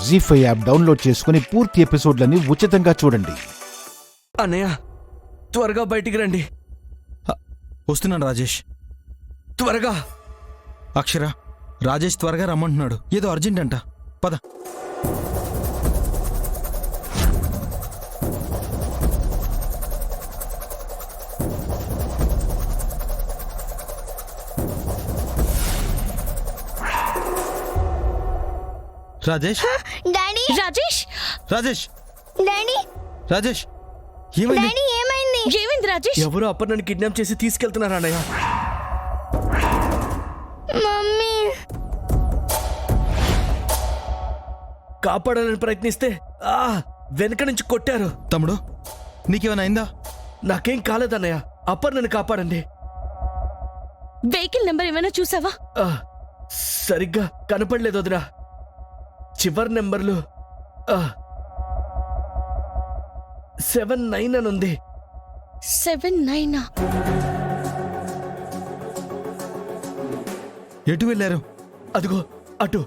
జీ5 app download చేసుకుని పూర్తి ఎపిసోడ్లని ఉచితంగా చూడండి. అన్నయ్య త్వరగా బయటికి రండి. వస్తున్నాను రాజేష్. త్వరగా. అక్షర, రాజేష్ త్వరగా రమ్మంటున్నాడు, ఏదో అర్జెంట్ అంట. పద. రాజేష్, డాడీ. రాజేష్. రాజేష్, డాడీ. రాజేష్, ఏమైంది? డాడీ ఏమైంది? ఏమైంది రాజేష్? ఎవరు అపర్ణని కిడ్నాప్ చేసి తీసుకెళ్తున్నారు అన్నయ్య. మమ్మీ. కాపాడాలని ప్రయత్నిస్తే వెనక నుంచి కొట్టారు. తమ్ముడు, నీకేమైనా అయిందా? నాకేం కాలేదన్నయ్య, అపర్ణని కాపాడండి. వెహికల్ నెంబర్ ఏమైనా చూసావా? సరిగ్గా కనపడలేదు వదినా. చివరి నెంబర్లు 79 అని ఉంది. 79? ఎటు వెళ్ళారు? అదిగో అటు.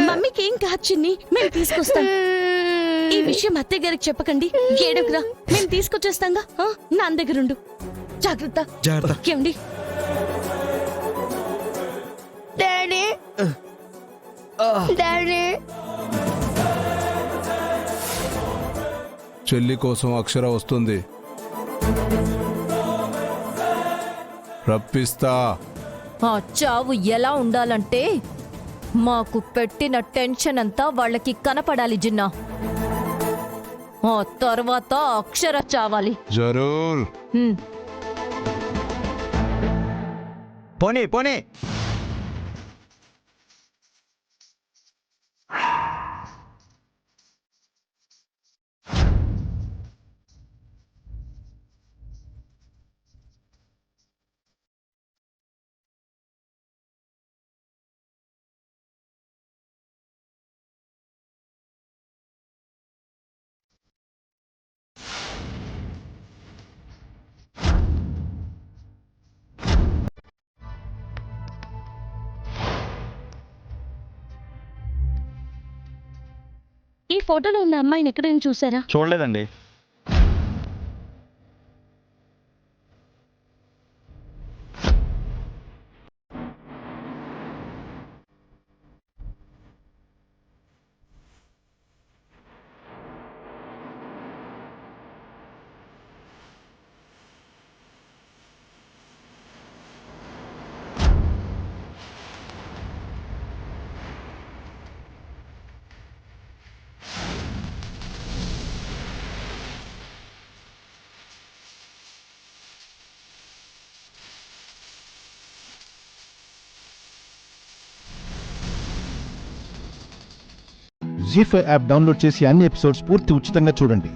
మమ్మీకి ఏం కాదు చిన్ని, మేము తీసుకొస్తాం. ఈ విషయం అత్తయ్య గారికి చెప్పకండి. ఏడుకురా, మేము తీసుకొచ్చేస్తాంగా. నా దగ్గరుండు. జాగ్రత్త. జాగ్రత్త. ఏమండి? డాడీ. డాడీ. చెల్లి కోసం అక్షర వస్తుంది, రప్పిస్తా. ఆ చావు ఎలా ఉండాలంటే మాకు పెట్టిన టెన్షన్ అంతా వాళ్ళకి కనపడాలి జిన్నా. ఆ తర్వాత అక్షర చావాలి. జరూర్. పోనీ పోనీ. ఈ ఫోటోలో ఉన్న అమ్మాయిని ఎక్కడైనా చూసారా? చూడలేదండి. జీ5 యాప్ డౌన్లోడ్ చేసి అన్ని ఎపిసోడ్స్ పూర్తి ఉచితంగా చూడండి.